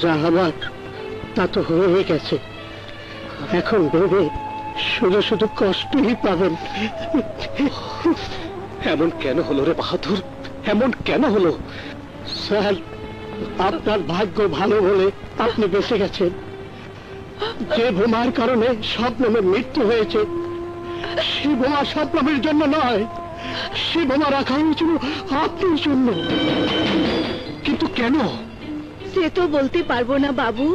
যা হবার তা তো হয়ে গেছে, এখন ভেবে শুধু শুধু কষ্টই পাবেন। এমন কেন হলো রে বাহাদুর, এমন কেন হলো? স্যার, আপনার ভাগ্য ভালো বলে আপনি বেঁচে গেছেন। যে বোমার কারণে শবনমের মৃত্যু হয়েছে, সে বোমা শবনমের জন্য নয়, সে বোমা রাখা হয়েছিল আপনার জন্য। কিন্তু কেন? সে তো বলতে পারবো না বাবু,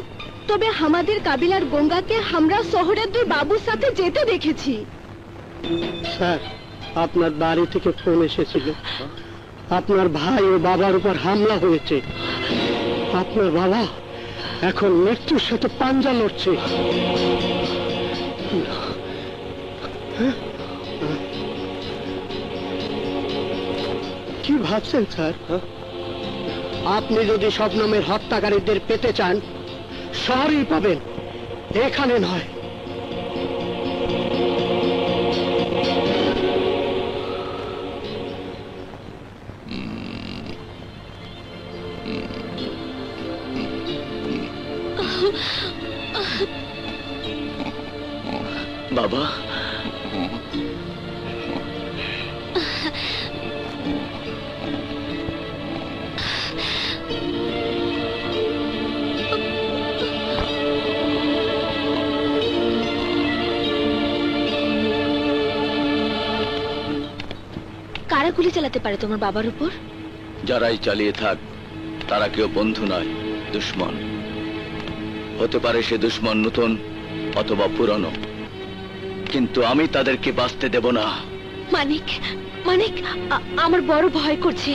তবে আমাদের কাবিলার গঙ্গাকে আমরা শহরের দুই বাবুর সাথে যেতে দেখেছি। স্যার, আপনার বাড়ি থেকে ফোন এসেছিল, আপনার ভাই ও বাবার উপর হামলা হয়েছে। আপনার বাবা এখন মৃত্যুর সাথে পাঞ্জা লড়ছে। কি ভাবছেন স্যার? আপনি যদি শবনমের হত্যাকারীদের পেতে চান, শহরেই পাবেন, এখানে নয়। বাবা, কারা গুলি চালাতে পারে তোমার বাবার উপর? যারাই চালিয়ে থাক তারা কেউ বন্ধু নয়, দুশ্মন হতে পারে। সে দুশ্মন নতুন অথবা পুরনো, কিন্তু আমি তাদেরকে বাঁচতে দেব না। মানিক, মানিক, আমার বড় ভয় করছে।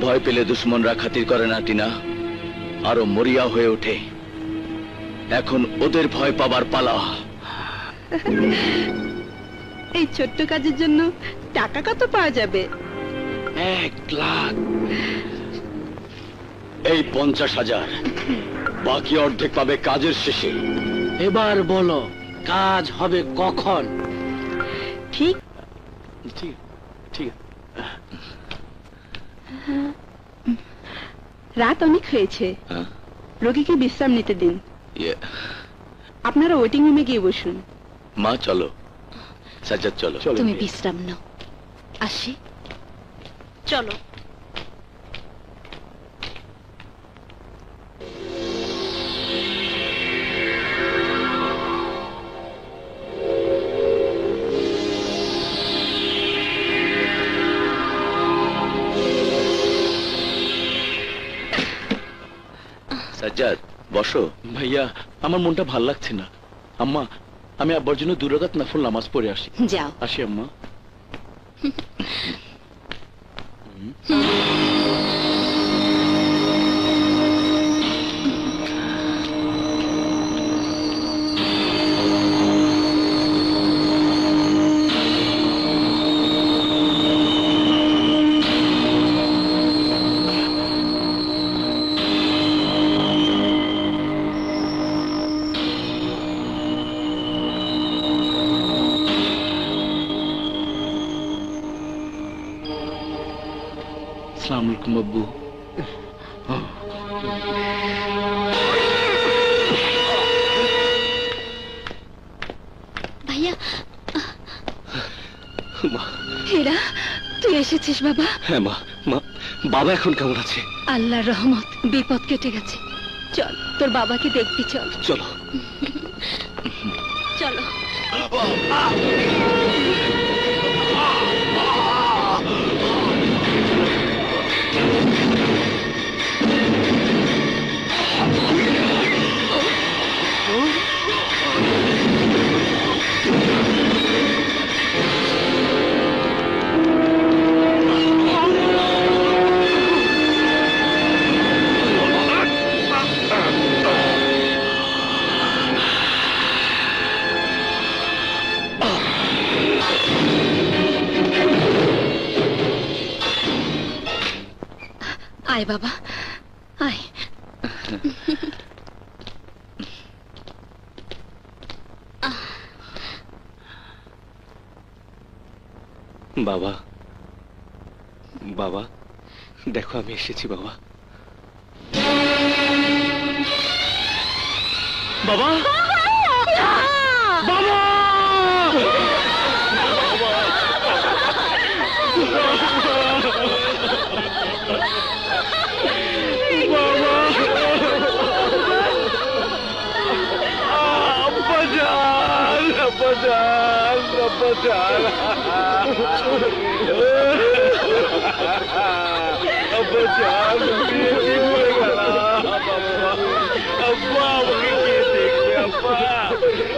ভয় পেলে দুশ্মনরা খাতির করে না টিনা, আরো মরিয়া হয়ে ওঠে। এখন ওদের ভয় পাবার পালা। এই ছোট্ট কাজের জন্য টাকা কত পাওয়া যাবে? 1 লাখ। এই 50,000, বাকি অর্ধেক পাবে কাজের শেষে। এবার বলো, কাজ হবে কখন? ঠিক ঠিক ঠিক। রাত অনেক হয়েছে, হ্যাঁ? রোগীকে বিশ্রাম নিতে দিন। ইয়ে, আপনারা ওয়েটিং রুমে গিয়ে বসুন। মা চলো, সাজ্জাদ চলো। তুমি বিশ্রাম নাও, আসি। চলো। সাজ্জাদ বসো। ভাইয়া, আমার মনটা ভাল লাগছে না। আম্মা, আমি আব্বার জন্য 2 রাকাত নফল নামাজ পড়ে আসি। যাও। আসি আম্মা। আসসালামু আলাইকুম আব্বু। ভাইয়া, হেরা, তুই এসেছিস বাবা? হ্যাঁ মা, মা বাবা এখন কেমন আছে? আল্লাহর রহমত, বিপদ কেটে গেছে। চল, তোর বাবাকে দেখবি। চল চলো চলো। আয় বাবা, আয়। বাবা, বাবা দেখো আমি এসেছি বাবা। বাবা বাবা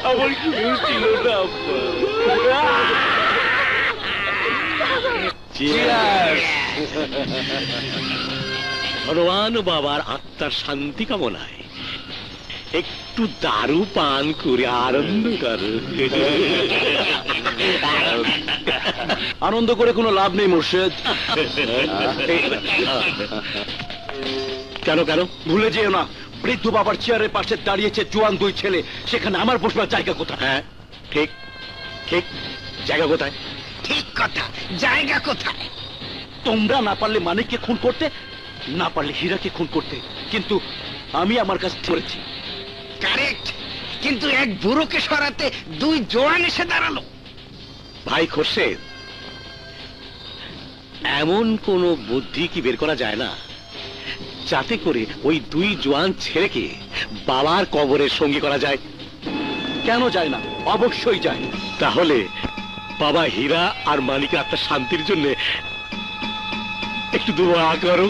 আমার কেউ ছিল না ভগবান বাবার আত্মার শান্তি কামনায় একটু দারু পান করে আনন্দ করো। আনন্দ করে কোনো লাভ নেই মোর্শেদ। কেন কেন? ভুলে যেও না, বৃদ্ধ বাবার চেয়ারের পাশে দাঁড়িয়েছে জোয়ান দুই ছেলে, সেখানে আমার বসবার জায়গা কোথায়? হ্যাঁ ঠিক ঠিক, জায়গা কোথায়? ঠিক কথা, জায়গা কোথায়? তোমরা না পারলে মানিককে খুন করতে, না পারলে হীরাকে খুন করতে, কিন্তু আমি আমার কাছে করেছি। কারেক্ট, কিন্তু এক বুড়োকে সরাতে দুই জোয়ান এসে দাঁড়ালো। ভাই খোরশেদ, এমন কোন বুদ্ধি কি বের করা যায় না যাতে করে ওই দুই জোয়ান ছেলেকে বাবার কবরের সঙ্গী করা যায়? কেন যায় না? অবশ্যই যায়। তাহলে বাবা হীরা আর মানিকের আত্মার শান্তির জন্য একটু দোয়া করো।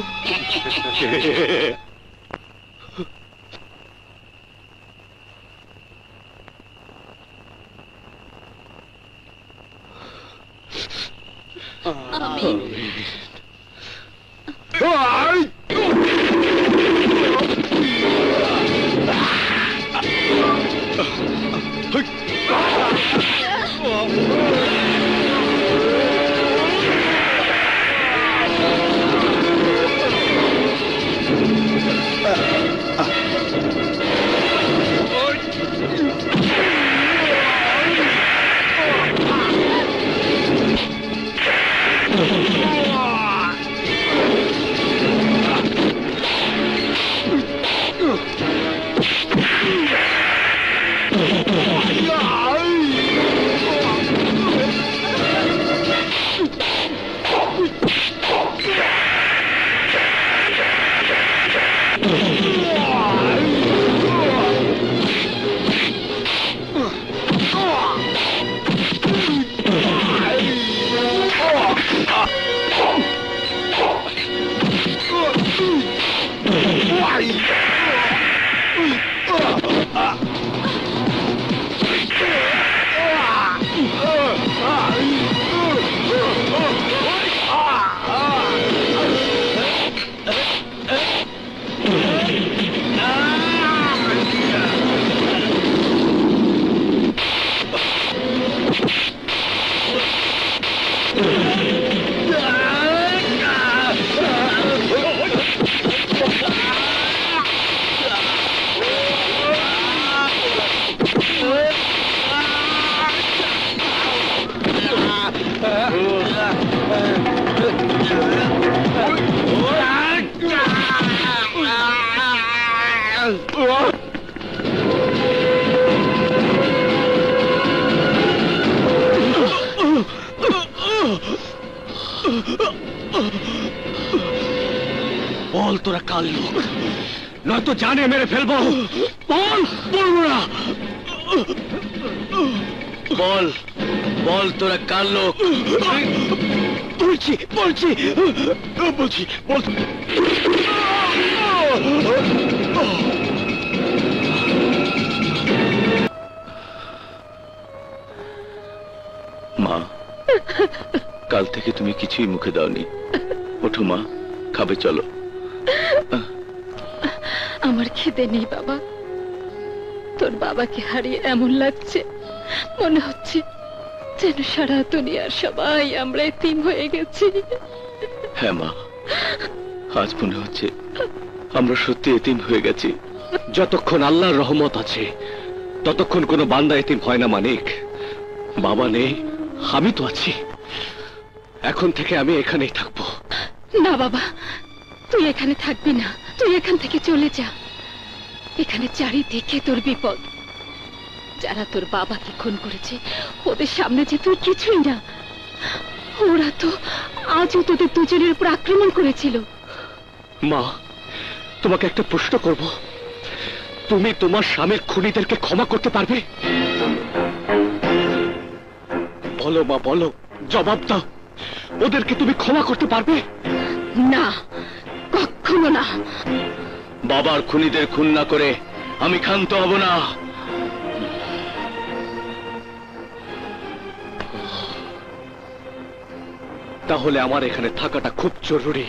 বল তোরা কাল লোক, নয়তো জানে মেরে ফেলবো। বল, বলবো না। বল বল তোরা কাল লোক। বলছি বলছি বলছি বল। মা, কাল থেকে তুমি কিছুই মুখে দাওনি। ওঠো মা, খাবে চলো। আমার খিদে নেই বাবা। তোর বাবাকে হারিয়ে এমন লাগছে, মনে হচ্ছে যেন সারা দুনিয়ার সবাই আমরা এতিম হয়ে গেছি। হ্যাঁ মা, আজ মনে হচ্ছে আমরা সত্যি এতিম হয়ে গেছি। যতক্ষণ আল্লাহর রহমত আছে ততক্ষণ কোনো বান্দা এতিম হয় না মানিক। বাবা নেই, আমি তো আছি। এখন থেকে আমি এখানেই থাকবো। না বাবা, তুই এখানে থাকবি না, তুই এখান থেকে চলে যা। এখানে চারিদিকে তোর বিপদ। যারা তোর বাবাকে খুন করেছে ওদের সামনে যে তুই কিছুই না। ওরা তো আজও তোদের দুজনের উপর আক্রমণ করেছিল। মা, তোমাকে একটা প্রশ্ন করব, তুমি তোমার স্বামীর খুনিদেরকে ক্ষমা করতে পারবে? বলো মা, বলো, জবাব দাও। ওদেরকে তুমি ক্ষমা করতে পারবে? না, কখনো না। বাবার খুনিদের খুন না করে আমি ক্ষান্ত হব না। তাহলে আমার এখানে থাকাটা খুব জরুরি।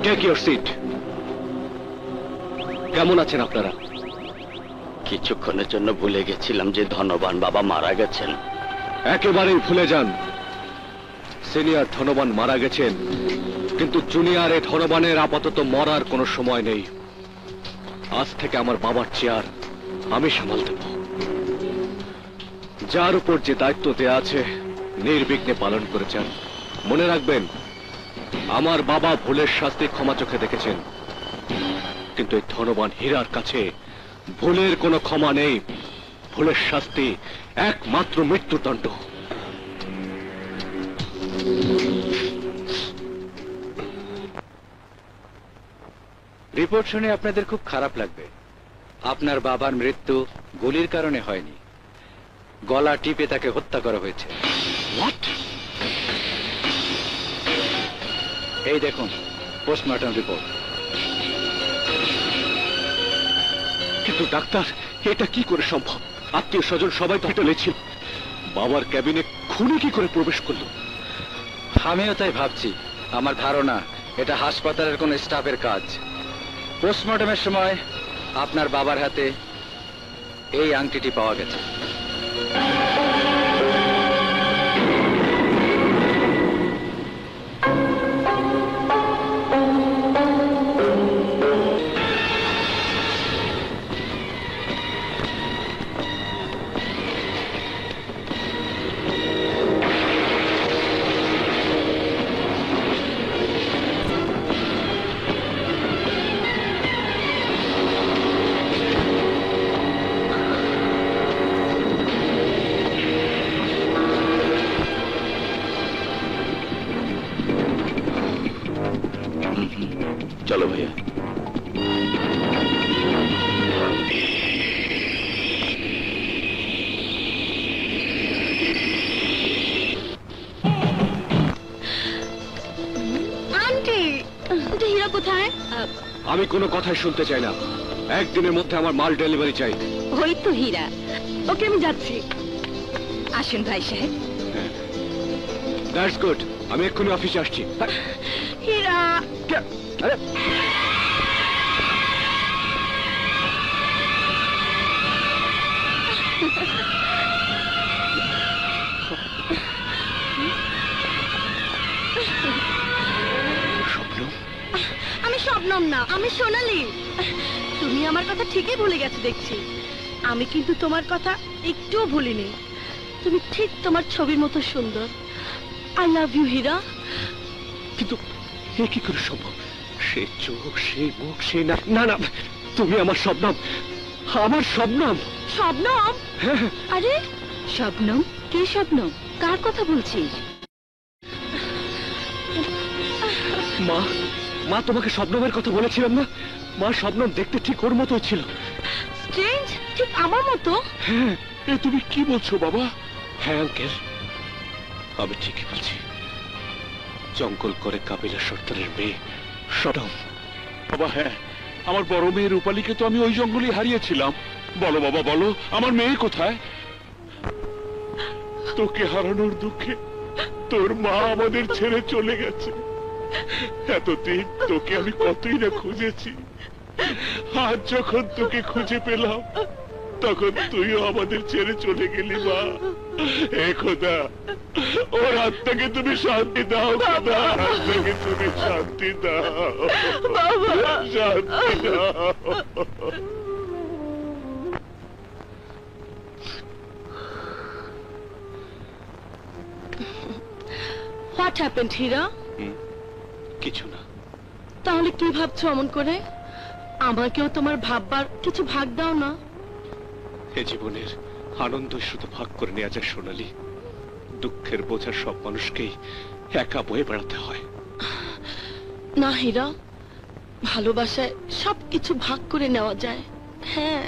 Take your seat. কেমন আছেন আপনারা? কিছুক্ষণের জন্য ভুলে গেছিলাম যে ধনবান বাবা মারা গেছেন। একেবারেই ভুলে যান। সিনিয়র ধনবান মারা গেছেন, কিন্তু জুনিয়রে ধনবানের আপাতত মরার কোনো সময় নেই। আজ থেকে আমার বাবার চেয়ার আমি সামাল দেব। যার উপর যে দায়িত্ব দেয়া আছে নির্বিঘ্নে পালন করেছেন। মনে রাখবেন, আমার বাবা ভুলের শাস্তি ক্ষমা চোখে দেখেছেন, কিন্তু এই ধনবান হীরার কাছে ভুলের কোনো ক্ষমা নেই। ভুলের শাস্তি একমাত্র মৃত্যুদণ্ড। রিপোর্ট শুনে আপনাদের খুব খারাপ লাগবে। আপনার বাবার মৃত্যু গুলির কারণে হয়নি, গলা টিপে তাকে হত্যা করা হয়েছে। এই দেখুন পোস্টমর্টম রিপোর্ট। কিন্তু ডাক্তার, এটা কি করে সম্ভব? আত্মীয় স্বজন সবাই তো হোটেলে ছিল, বাবার ক্যাবিনে খুনি কি করে প্রবেশ করলো? আমিও তাই ভাবছি। আমার ধারণা এটা হাসপাতালের কোন স্টাফের কাজ। পোস্টমর্টমের সময় আপনার বাবার হাতে এই আংটিটি পাওয়া গেছে। চলো ভাইয়া। হীরা কোথায়? আমি কোনো কথাই শুনতে চাই না। একদিনের মধ্যে আমার মাল ডেলিভারি চাই। ওই তো হীরা, ওকে আমি যাচ্ছি। আসুন ভাই সাহেব। দ্যাটস গুড, আমি এক্ষুনি অফিসে আসছি। হীরা, আরে আমি শবনম না, আমি সোনালি। তুমি আমার কথা ঠিকই ভুলে গেছো দেখছি। আমি কিন্তু তোমার কথা একটুও ভুলিনি। তুমি ঠিক তোমার ছবির মতো সুন্দর। আই লাভ ইউ হীরা। কিন্তু এ কি করে সম্ভব? সে চোখ, সেই মুখ, সেই না না না, তুমি আমার শবনম, আমার শবনম। শবনম? হ্যাঁ, আরে শবনম? কে শবনম? কার কথা বলছিস? মা, মা তোমাকে শবনমের কথা বলেছিলাম না? মা, শবনম দেখতে ঠিক ওর মতোই ছিল। স্ট্রেঞ্জ, ঠিক আমার মতো। হ্যাঁ। এ তুমি কি বলছো বাবা? হ্যাঁ আঙ্কেল, আমি ঠিকই বলছি। জঙ্গল করে কাবিলা সর্দারের মেয়ে শবনম। বাবা হ্যাঁ, আমার বড় মেয়ে রূপালীকে তো আমি ওই জঙ্গলে হারিয়েছিলাম। বলো বাবা বলো, আমার মেয়ে কোথায়? তোকে হারানোর দুঃখে তোর মা আমাদের ছেড়ে চলে গেছে। এতদিন তোকে আমি কতই না খুঁজেছি। আজ যখন তোকে খুঁজে পেলাম তখন তুইও আমাদের ছেড়ে চলে গেলি। মা, হে খোদা, ওর আত্মাকে তুমি শান্তি দাও। খোদা, আত্মাকে তুমি শান্তি দাও, শান্তি দাও। হোয়াট হ্যাপেন্ড হীরা? কিছু না। তাহলে কি ভাবছো অমন করে? আমাকেও তোমার ভাববার কিছু ভাগ দাও না। এ জীবনের আনন্দ শুধু ভাগ করে নেওয়া যায় সোনালি, দুঃখের বোঝা সব মানুষকেই একা বয়ে বেড়াতে হয়। না হীরা, ভালোবাসায় সবকিছু ভাগ করে নেওয়া যায়। হ্যাঁ,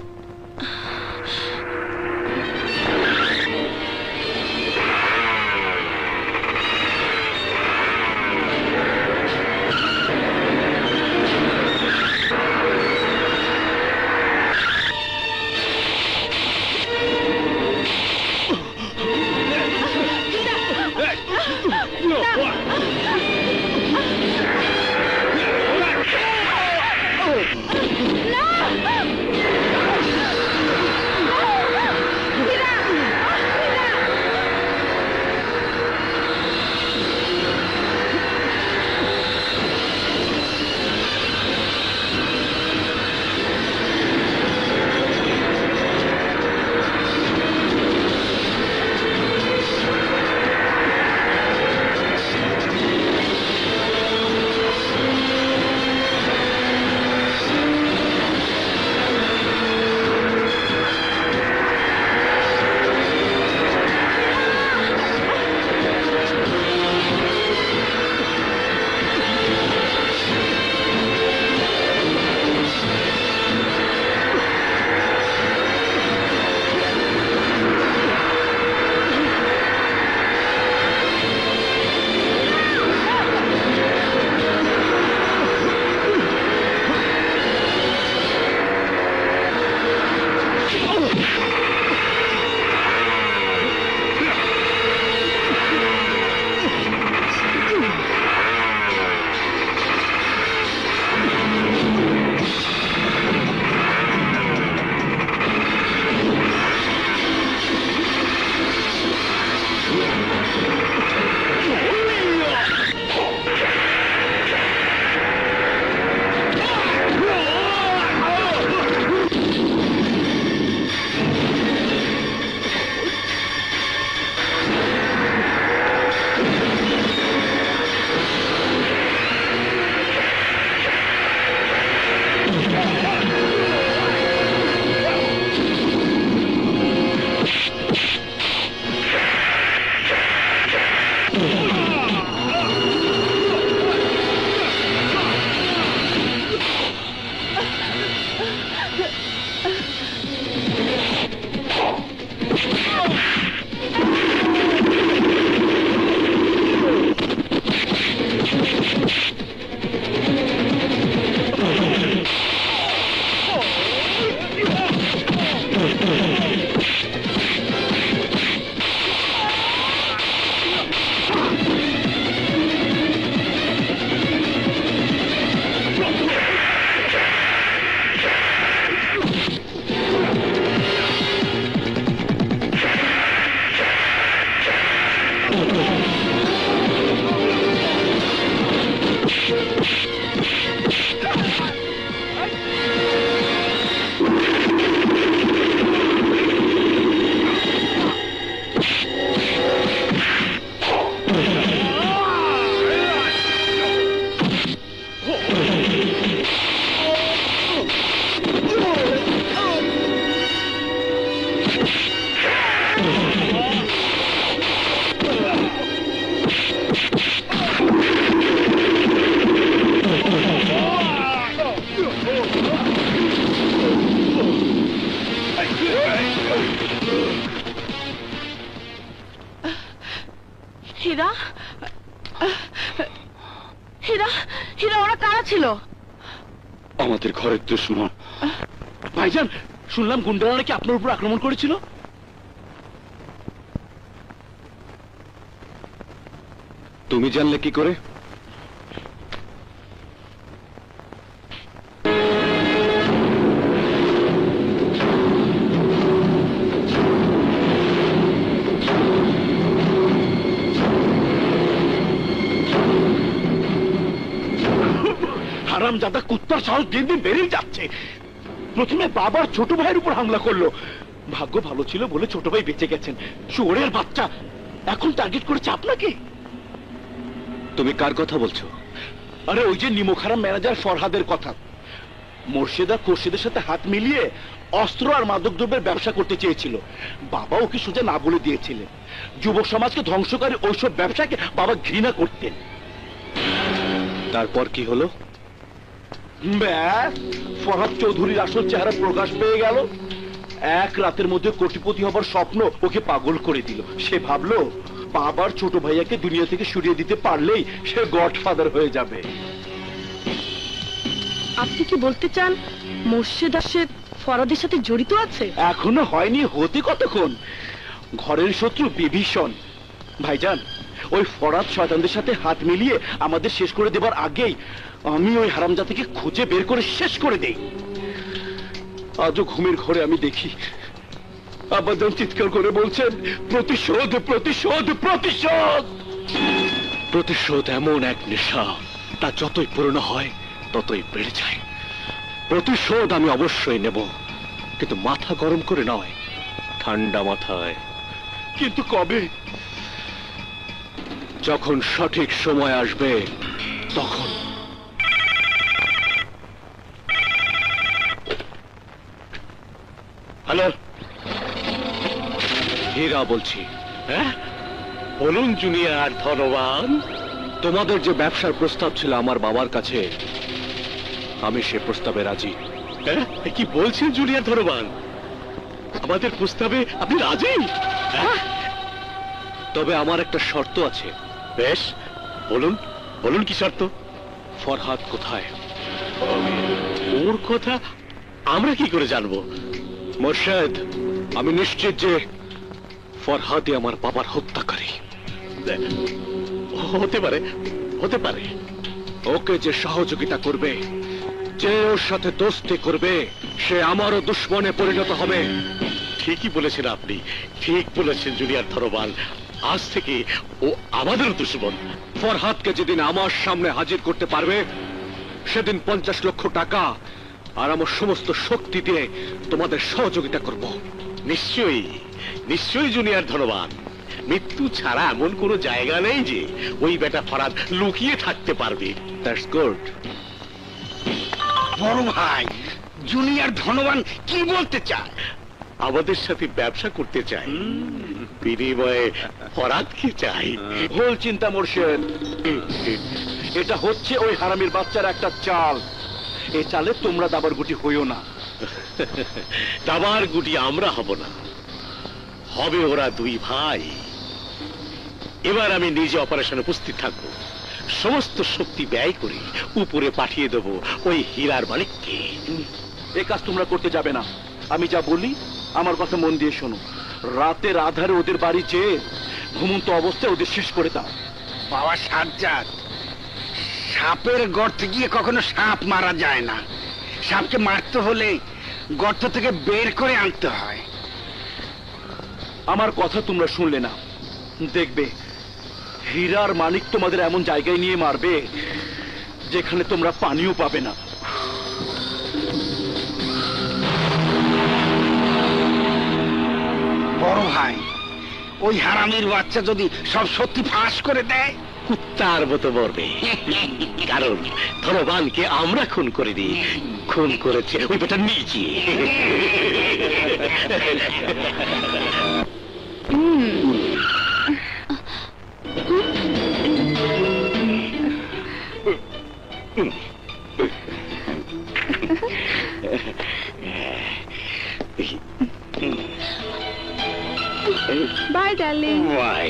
হীরা, হীরা, হীরা, ওরা কারা ছিল? আমাদের ঘরের দুশ্মন। ভাইজান, শুনলাম গুন্ডারা নাকি আপনার উপর আক্রমণ করেছিল। তুমি জানলে কি করে? হারামজাদা কুত্তার সাহস দিন দিন বেড়েই যাচ্ছে। প্রথমে বাবার ছোট ভাইয়ের উপর হামলা করলো, ভাগ্য ভালো ছিল বলে ছোট ভাই বেঁচে গেছেন। শুয়োরের বাচ্চা এখন টার্গেট করেছে আপনাকে। তুমি কার কথা বলছো? আরে ওই যে নিমুখারাম ম্যানেজার ফরহাদের কথা। মোর্শেদা খোরশেদের সাথে হাত মিলিয়ে অস্ত্র আর মাদকদ্রব্যের ব্যবসা করতে চেয়েছিল। বাবা ওকে সোজা না বলে দিয়েছিলেন। যুবক সমাজকে ধ্বংসকারী ওইসব ব্যবসাকে বাবা ঘৃণা করতেন। তারপর কি হলো? ব্যাস, ফরহাদ চৌধুরীর আসল চেহারা প্রকাশ পেয়ে গেল। এক রাতের মধ্যে কোটিপতি হবার স্বপ্ন ওকে পাগল করে দিল। সে ভাবলো বাবার ছোট ভাইয়াকে দুনিয়া থেকে সরিয়ে দিতে পারলেই সে গডফাদার হয়ে যাবে। আপনি কি বলতে চান মোর্শেদ আশেদ ফরহাদের সাথে জড়িত আছে? এখনো হয়নি, হতে কতক্ষণ। ঘরের শত্রু বিভীষণ। ভাইজান, ওই ফরহাদ শয়তানদের সাথে হাত মিলিয়ে আমাদের শেষ করে দেবার আগেই আমি ওই হারামজাতিকে খুঁজে বের করে শেষ করে দেই। আজও ঘুমের ঘরে আমি দেখি আব্বাজান চিৎকার করে বলছেন, প্রতিশোধ প্রতিশোধ প্রতিশোধ। প্রতিশোধ এমন এক নেশা, তা যতই পুরনো হয় ততই বেড়ে যায়। প্রতিশোধ আমি অবশ্যই নেব, কিন্তু মাথা গরম করে নয়, ঠান্ডা মাথায়। কিন্তু কবে? যখন সঠিক সময় আসবে তখন। হ্যালো, হীরা বলছি। হ্যাঁ বলুন জুনিয়র ধনবান। তোমাদের যে ব্যবসার প্রস্তাব ছিল আমার বাবার কাছে, আমি সে প্রস্তাবে রাজি। হ্যাঁ কি বলছেন জুনিয়র ধনবান? আমাদের প্রস্তাবে আপনি রাজি? হ্যাঁ, তবে আমার একটা শর্ত আছে। বেশ, বলুন বলুন কি শর্ত? ফরহাদ কোথায়? ওর কথা আমরা কি করে জানবো? মোর্শেদ, আমি নিশ্চিত যে ফরহাদই আমার বাবার হত্যাকারী। হতে পারে, হতে পারে। ওকে যে সহযোগিতা করবে, যে ওর সাথে দোস্তি করবে, সে আমারও দুশ্মনে পরিণত হবে। ঠিকই বলেছেন আপনি, ঠিক বলেছেন জুনিয়র ধনবান। আজ থেকে ও আমাদের দুশ্মন। ফরহাদকে যেদিন আমার সামনে হাজির করতে পারবে, সেদিন 50 লক্ষ টাকা আর আমার সমস্ত শক্তি দিয়ে তোমাদের সহযোগিতা করব। নিশ্চয়ই নিশ্চয়ই জুনিয়র ধনবান। মৃত্যু ছাড়া এমন কোনো জায়গা নেই যে ওই বেটা ফরহাদ লুকিয়ে থাকতে পারবে। That's good. বড় ভাই, জুনিয়র ধনবান কি বলতে চায়? আমাদের সাথে ব্যবসা করতে চাই, বিনিময়ে ফরহাদকে চাই। ভুল চিন্তা মোর্শেদ, এটা হচ্ছে ওই হারামির বাচ্চার একটা চাল। এই চালে তোমরা দাবার গুটি হইও না। দাবার গুটি আমরা হব না, হবে ওরা দুই ভাই। এবার আমি নিজে অপারেশনে উপস্থিত থাকবো, সমস্ত শক্তি ব্যয় করে উপরে পাঠিয়ে দেবো ওই হীরার মালিককে। এ কাজ তোমরা করতে যাবে না। আমি যা বলি আমার কথা মন দিয়ে শোনো। রাতের আধারে ওদের বাড়ি যেয়ে ঘুমন্ত অবস্থায় ওদের শেষ করে দাও। বাবা সাজ্জাদ, সাপের গর্তে গিয়ে কখনো সাপ মারা যায় না। সাপকে মারতে হলে গর্ত থেকে বের করে আনতে হয়। আমার কথা তোমরা শুনলে না। দেখবে হীরার মালিক তোমাদের এমন জায়গায় নিয়ে মারবে যেখানে তোমরা পানিও পাবে না। বড় ভাই, ওই হারামির বাচ্চা যদি সব সত্যি ফাঁস করে দেয়, কুত্তার মতো মরবে। কারণ ধনবানকে আমরা খুন করে দিই, খুন করেছে ওই বেটা নিজে। Bye darling. Why?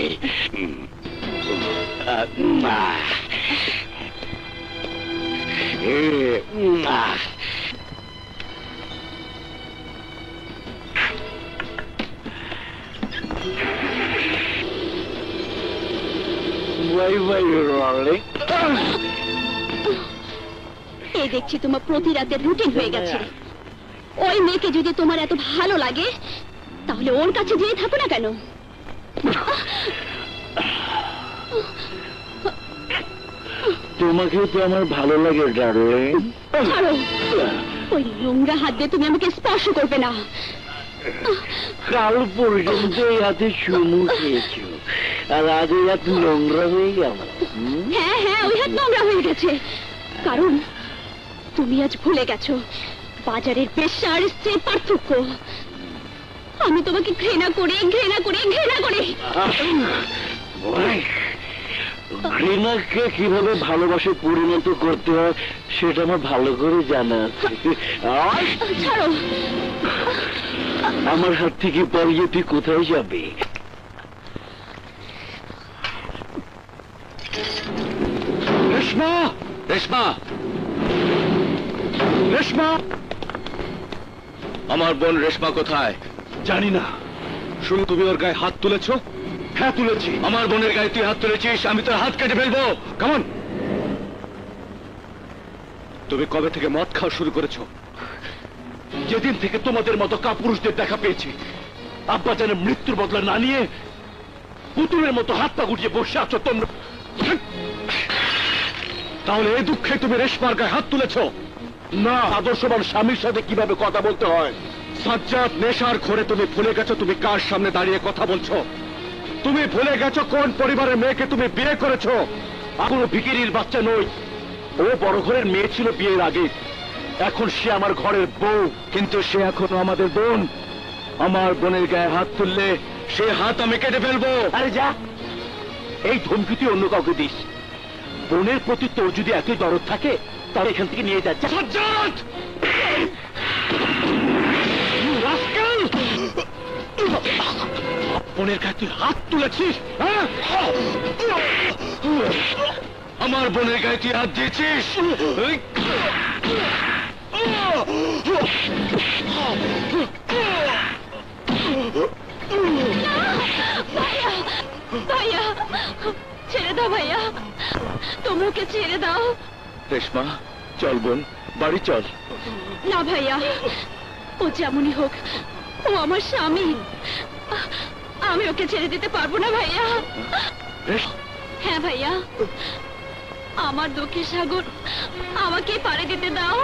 এই দেখছি তোমার প্রতি রাতের রুটিন হয়ে গেছে। ওই মেয়েকে যদি তোমার এত ভালো লাগে তাহলে ওর কাছে যেয়ে থাকো না কেন? তোমাকে তো আমার ভালো লাগে ডার্লিং। ছাড়ো, ওই নোংরা হাত দিয়ে তুমি আমাকে স্পর্শ করবে না। কাল পর্যন্ত এই হাতে চুমু খেয়েছো, আর আজ ওই হাত নোংরা হয়ে গেল। হ্যাঁ হ্যাঁ, ওই হাত নোংরা হয়ে গেছে, কারণ তুমি আজ ভুলে গেছো বাজারের পেশা আর স্ত্রীর পার্থক্য। আমি তোমাকে ঘৃণা করি, ঘৃণা করি, ঘৃণা করি। ঘৃণাকে কিভাবে ভালোবাসে পরিণত করতে হয় সেটা আমার ভালো করে জানা আছে। ছাড়ো, আমার হাত থেকে পালিয়ে তুই কোথায় যাবে? রেশমা, রেশমা, রেশমা! আমার বোন রেশমা কোথায়? জানি না, শুধু তুমি ওর গায়ে হাত তুলেছো। হ্যাঁ তুলেছি। আমার বোনের গায়ে তুই হাত তুলেছিস, আমি তোর হাত কেটে ফেলবো। কেমন? তুমি কবে থেকে মদ খাওয়া শুরু করেছো? যেদিন থেকে তোমাদের মতো কাপুরুষদের দেখা পেয়েছি। আব্বা যেন মৃত্যুর বদলা না নিয়ে পুতুলের মতো হাত পা গুটিয়ে বসে আছো তোমরা। তাহলে এই দুঃখে তুমি রেশমার গায়ে হাত তুলেছো? না, আদর্শবান স্বামীর সাথে কিভাবে কথা বলতে হয়। সাজ্জাদ, নেশার ঘোরে তুমি ভুলে গেছো তুমি কার সামনে দাঁড়িয়ে কথা বলছো। তুমি ভুলে গেছো কোন পরিবারের মেয়েকে তুমি বিয়ে করেছো। কোনো ভিকিরির বাচ্চা নই। ও বড় ঘরের মেয়ে ছিল বিয়ের আগে, এখন সে আমার ঘরের বউ। কিন্তু সে এখনো আমাদের বোন। আমার বোনের গায়ে হাত তুললে সে হাত আমি কেটে ফেলবো। আরে যা, এই ধমকি তুই অন্য কাউকে দিস। বোনের প্রতি তোর যদি এতই দরদ থাকে তাহলে এখান থেকে নিয়ে যাচ্ছে। সাজ্জাদ! বোনের গায়ে তুই হাত তুলেছিস? আমার বোনের গায়ে তুই হাত দিয়েছিস? ভাইয়া, ভাইয়া, ছেড়ে দাও ভাইয়া, তোমরা ওকে ছেড়ে দাও। রেশমা, চল বোন, বাড়ি চল। না ভাইয়া, ও যেমনই হোক ও আমার স্বামী, আমি ওকে ছেড়ে দিতে পারবো না ভাইয়া। হ্যাঁ ভাইয়া, আমার দুঃখের সাগর আমাকে পাড়ে দিতে দাও।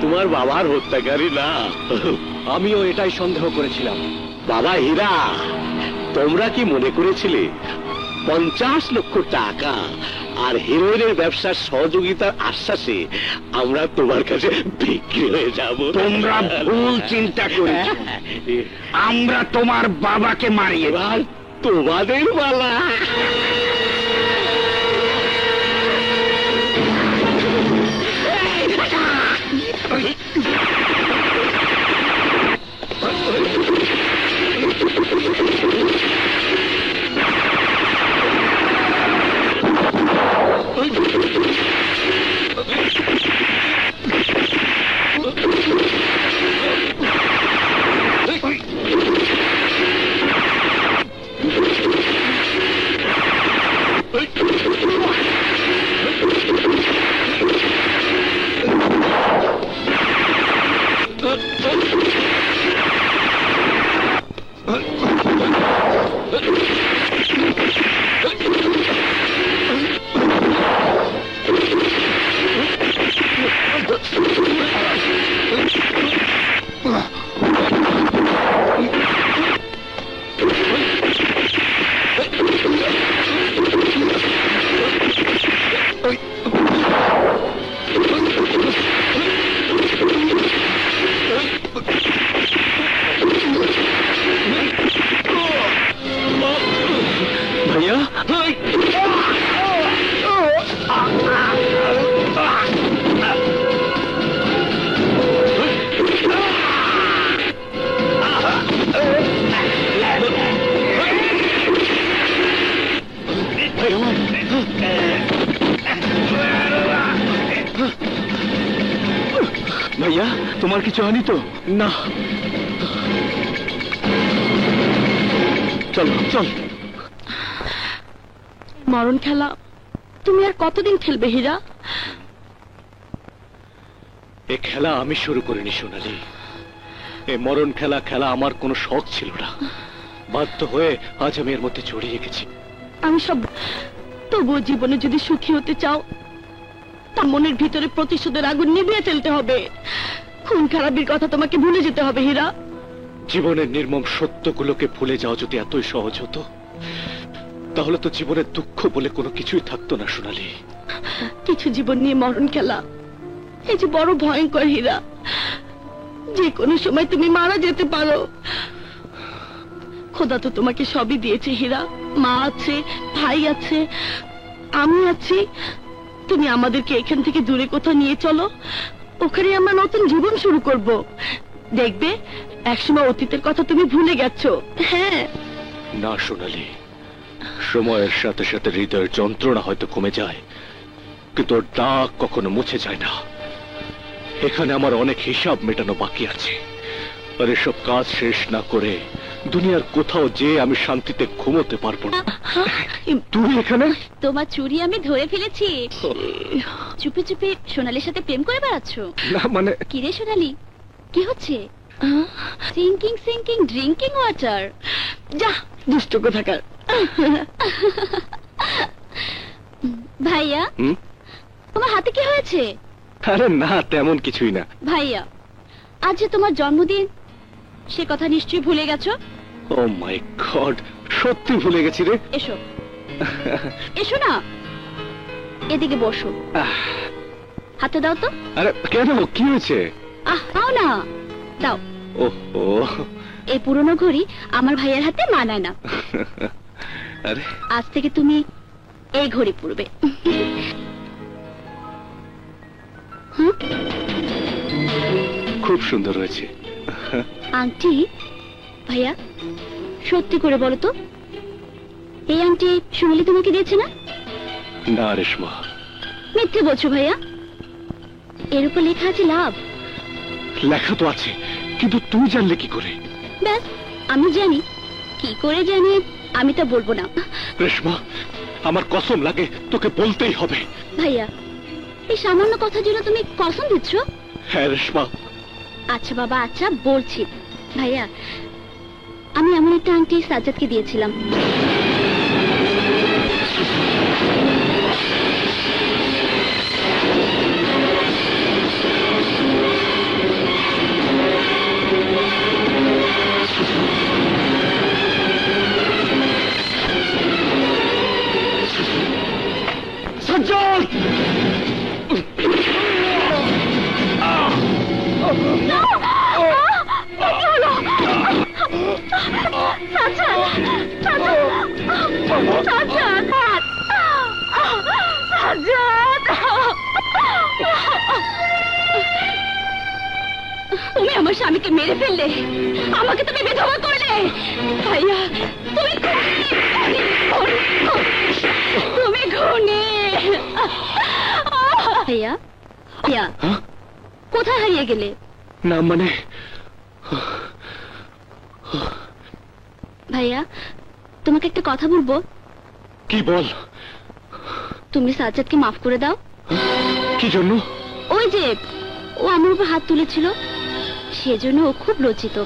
তোমার বাবার হত্যাকারী না? আমিও এটাই সন্দেহ করেছিলাম। বাবা হীরা, তোমরা কি মনে করেছিলে 50 লক্ষ টাকা আর হিরোইনের ব্যবসার সহযোগিতার আশ্বাসে আমরা তোমার কাছে বিক্রি হয়ে যাব? তোমরা ভুল চিন্তা করেছ। আমরা তোমার বাবাকে মারি। এবার তোমাদের বালা। হীরা, তোমার কিছু হয়নি তো? না, চল চল। মরণ খেলা তুমি আর কতদিন খেলবে হীরা? এ খেলা আমি শুরু করিনি সোনালি। এ মরণ খেলা খেলা আমার কোনো শখ ছিল না, বাধ্য হয়ে আজ আমি এর মধ্যে জড়িয়ে গেছি। আমি সব, তবুও জীবনে যদি সুখী হতে চাও তার মনের ভিতরে প্রতিশোধের আগুন নিভিয়ে ফেলতে হবে। খুন খারাপির কথা তোমাকে ভুলে যেতে হবে হীরা। জীবনের নির্মম সত্যগুলোকে ভুলে যাওয়া যদি এতই সহজ হতো, তাহলে তো জীবনের দুঃখ বলে কোনো কিছুই থাকতো না সোনালি। কিছু জীবন নিয়ে মরণ খেলা, এই যে বড় ভয়ঙ্কর হীরা। যে কোনো সময় তুমি মারা যেতে পারো। খোদা তো তোমাকে সবই দিয়েছে হীরা, মা আছে, ভাই আছে, আমি আছি। তুমি আমাদেরকে এখান থেকে দূরে কোথাও নিয়ে চলো, ওখানে আমরা নতুন জীবন শুরু করব। দেখবে একসময় অতীতের কথা তুমি ভুলে গেছো। হ্যাঁ না সোনালি, সময়ের সাথে সাথে হৃদয়ের যন্ত্রণা হয়তো কমে যায়, কিন্তু ওর দাগ কখনো মুছে যায় না। এখানে আমার অনেক হিসাব মেটানো বাকি আছে, আর এসব কাজ শেষ না করে দুনিয়ার কোথাও যে আমি শান্তিতে ঘুমোতে পারবো না। তুই এখানে? তোমার চুরি আমি ধরে ফেলেছি। চুপে চুপে সোনালির সাথে প্রেম করে বেড়াচ্ছ? না মানে, কিরে সোনালি, কি হচ্ছে? Sinking sinking drinking water. যা দুষ্ট কোথাকার। ভাইয়া, তোমার হাতে কি হয়েছে? আরে না, তেমন কিছুই না। ভাইয়া, আজ যে তোমার জন্মদিন, সে কথা নিশ্চয়ই ভুলে গেছো। ও মাই গড, সত্যি ভুলে গেছি রে। এসো এসো না, এদিকে বসো। হাতে দাও তো। আরে কেন, কি হয়েছে? দাও না, দাও। ওহো, এই পুরনো ঘড়ি আমার ভাইয়ের হাতে মানায় না। আরে আজ থেকে তুমি এই ঘড়ি পরবে। খুব সুন্দর হয়েছে। আংটি? ভাইয়া সত্যি করে বলো তো, এই আংটি সোনালি তোমাকে দিয়েছে না? না রেশমা। মিথ্যে বলছো ভাইয়া, এর উপর লেখা আছে লাভ। লেখা তো আছে, কিন্তু তুই জানলে কি করে? ব্যাস, আমি জানি। কি করে জানি আমি তা বলবো না। রেশমা, আমার কসম লাগে, তোকে বলতেই হবে। ভাইয়া, এই সামান্য কথার জন্য তুমি কসম দিচ্ছ? হ্যাঁ রেশমা। আচ্ছা বাবা, আচ্ছা বলছি। ভাইয়া, আমি এমন একটা আংটি সাজ্জাদকে দিয়েছিলাম। সাজ্জাদ! তুমি আমার স্বামীকে মেরে ফেললে, আমাকে তুমি বিধবা করলে। ভাইয়া, তুমি তুমি খুনি। ভাইয়া, ভাইয়া কোথায় হারিয়ে গেলে? না মানে, ভাইয়া তোমাকে একটা কথা বলবো। কি বল? তুমি সাজ্জাদকে মাফ করে দাও। কি জন্য? ওই যে ও আমার উপর হাত তুলেছিল, সেজন্য ও খুব লজ্জিত।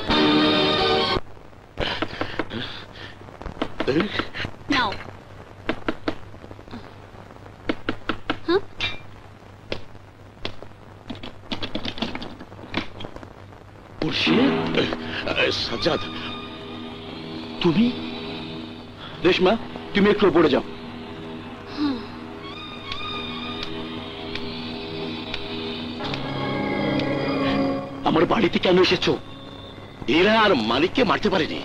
নাও। সাজ্জাদ, তুমি? রেশমা, তুমি একটু পড়ে যাও। আমার বাড়িতে কেন এসেছো? এরা আর মালিককে মারতে পারেনি,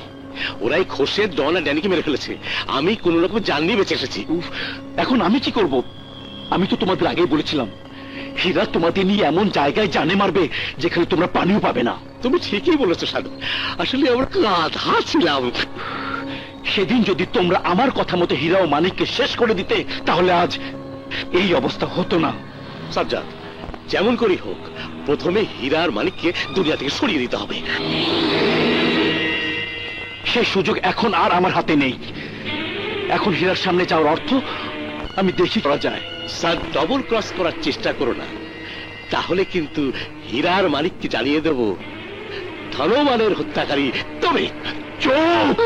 ওরাই খোরশেদ, ডন আর ড্যানিকে মেরে ফেলেছে। আমি কোন রকম জান নিয়ে বেঁচে এসেছি। এখন আমি কি করব? আমি তো তোমাদের আগেই বলেছিলাম, হীরা তোমাদের নিয়ে এমন জায়গায় জানে মারবে যেখানে তোমরা পানিও পাবে না। তুমি ঠিকই বলেছো সাধু, আসলে আমরা গাধা ছিলাম। সেদিন যদি তোমরা আমার কথা মতো হীরা ও মানিককে শেষ করে দিতে, তাহলে আজ এই অবস্থা হতো না। সাজ্জাদ, যেমন করেই হোক প্রথমে হীরার মানিককে দুনিয়া থেকে সরিয়ে দিতে হবে। সেই সুযোগ এখন আর আমার হাতে নেই। এখন হীরার সামনে যাওয়ার অর্থ আমি দেখি করা যায়। স্যার, ডবল ক্রস করার চেষ্টা করো না, তাহলে কিন্তু হীরার মানিককে জানিয়ে দেব ধনবানের হত্যাকারী তুমি। চুপ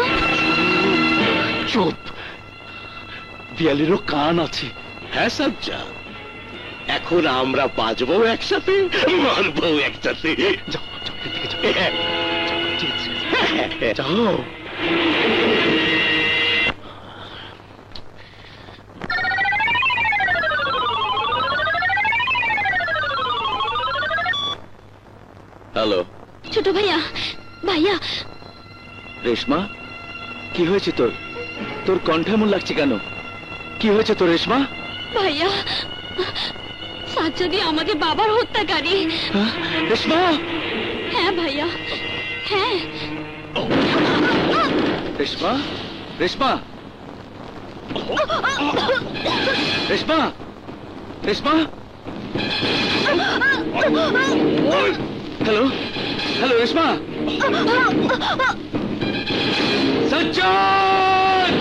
চুপ, বিয়ালিরও কান আছে। হ্যাঁ সাজ্জাদ, এখন আমরা বাজবো একসাথে, মারবো একসাথে। যাও যাও, এখান থেকে যাও। হ্যাঁ, যাও। হ্যালো ছোট ভাইয়া, ভাইয়া রেশমা, কি হয়েছে তোর? তোর কণ্ঠ এমন লাগছে কেন? কি হয়েছে তোর রেশমা? ভাইয়া, সাজ্জাদই আমাদের বাবার হত্যাকারী। হ্যাঁ, রেশমা, হ্যাঁ ভাইয়া, হ্যাঁ। Reshma, Reshma, Reshma, Reshma, hello hello Reshma, Sajjad!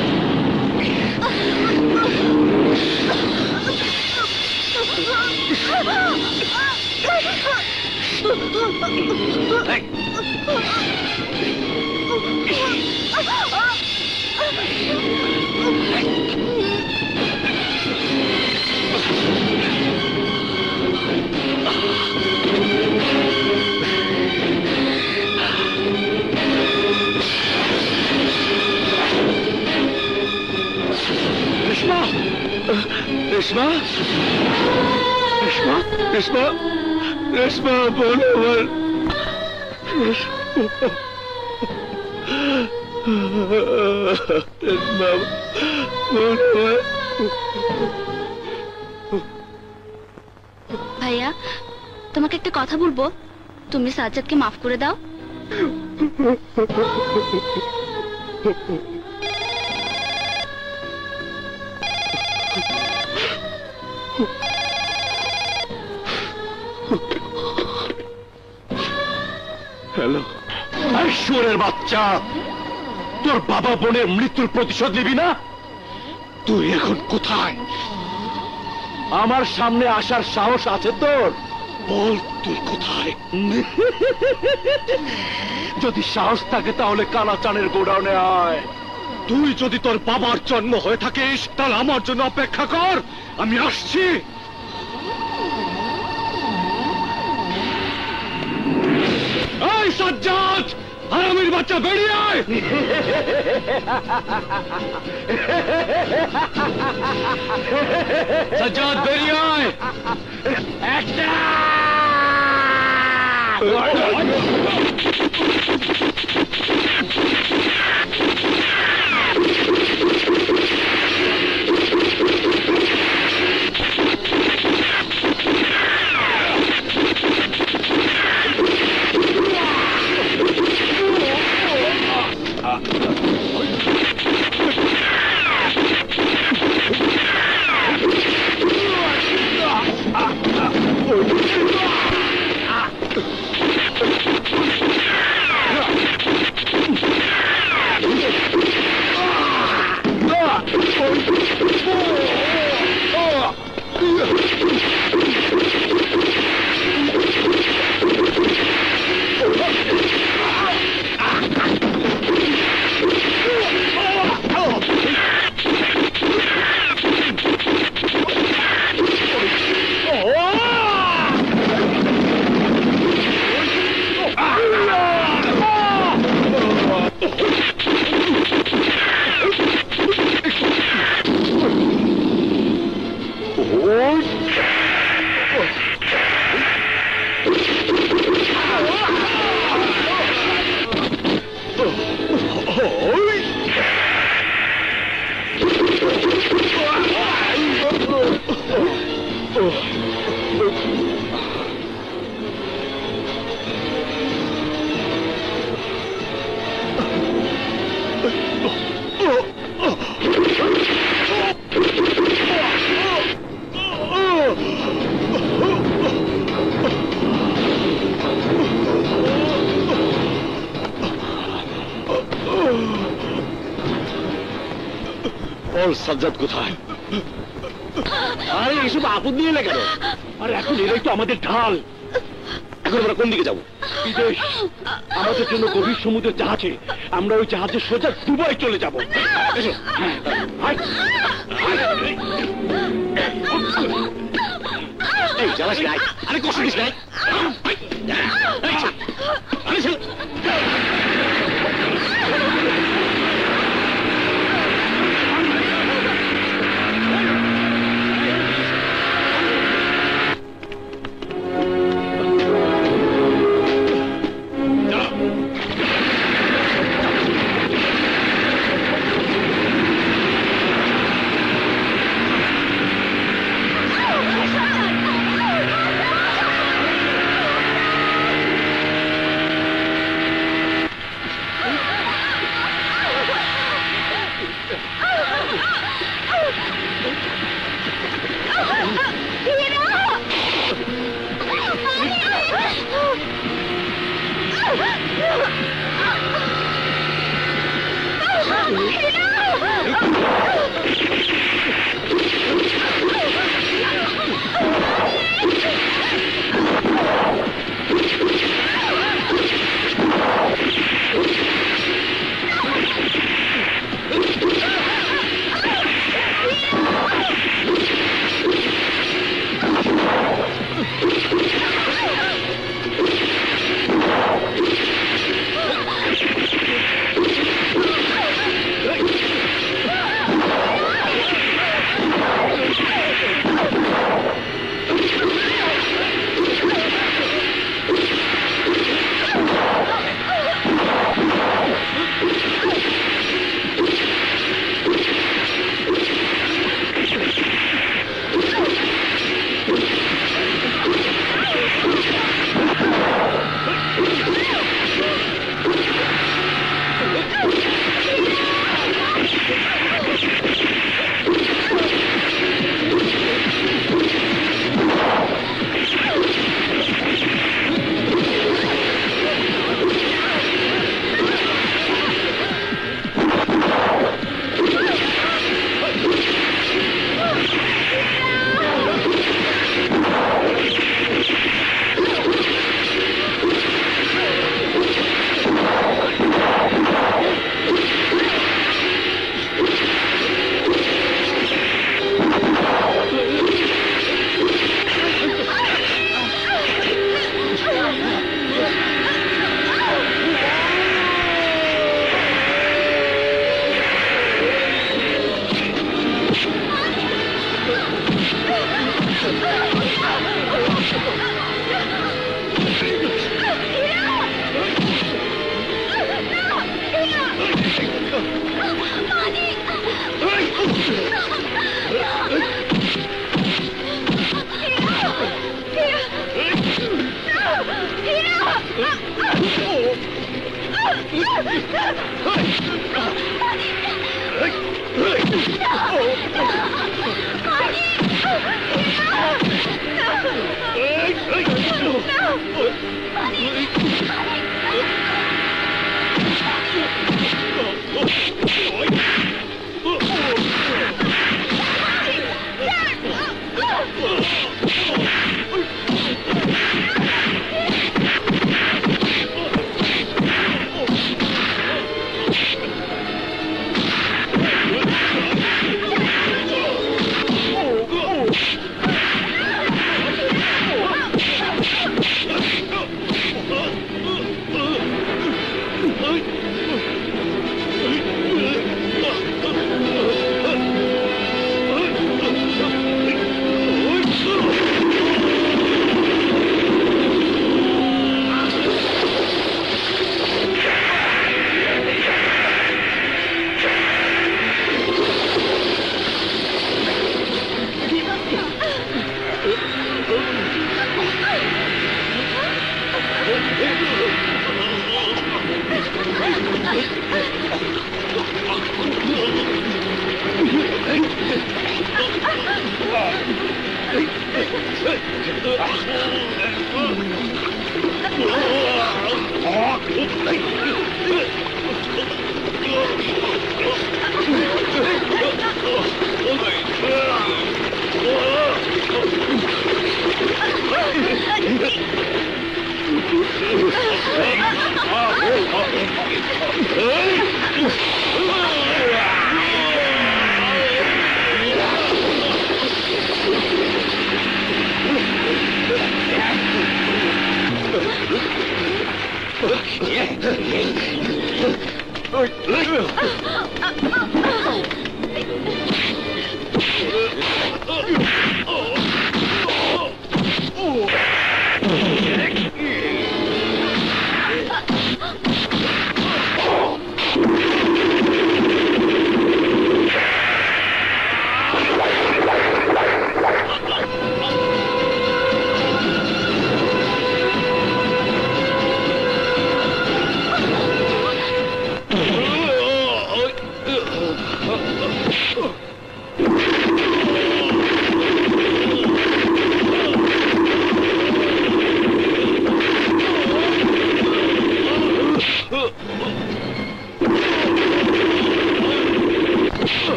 এই, রেশমা, রেশমা, রেশমা, রেশমা, রেশমা, বলো আমার। রেশমা, বলো আমার। ভাইয়া, তোমাকে একটা কথা বলবো, তুমি সাজ্জাদকে মাফ করে দাও। হ্যালো, ঈশ্বরের বাচ্চা, তোর বাবা বোনের মৃত্যুর প্রতিশোধ নিবি না? তুই এখন কোথায়? আমার সামনে আসার সাহস আছে তোর? বল তুই কোথায়? যদি সাহস থাকে তাহলে কালাচানের গোডাউনে আয়। তুই যদি তোর বাবার জন্ম হয়ে থাকিস তাহলে আমার জন্য অপেক্ষা কর, আমি আসছি। এই সাজ্জাদ, হারামির বাচ্চা, বেরিয়ে আয়! সাজ্জাদ, বেরিয়ে আয়! একটা বল সাজ্জাদ কোথায়? আরে এইসব আপদ নিয়ে এলে কেন? আর এখন এরাই তো আমাদের ঢাল। এখন আমরা কোন দিকে যাবো? বিদেশ। আমাদের জন্য গভীর সমুদ্রের জাহাজে, আমরা ওই জাহাজে সোজা দুবাই চলে যাবো। এসো। আয়। এই জ্বালাস নাই, আরে কষ্ট দিস নাই। আরে ছেলে।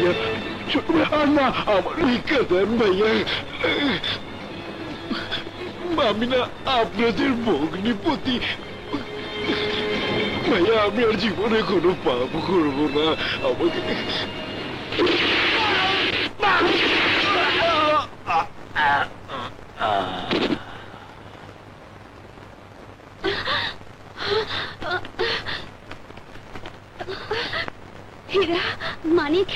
ভাইয়া ছোট ভাইয়া আর না আমার ভিক্ষা দেন ভাইয়া আমি না আপনাদের ভগ্নিপতি ভাইয়া আমি আর জীবনে কোনো পাপ করবো না আমাকে হীরা, মানিক,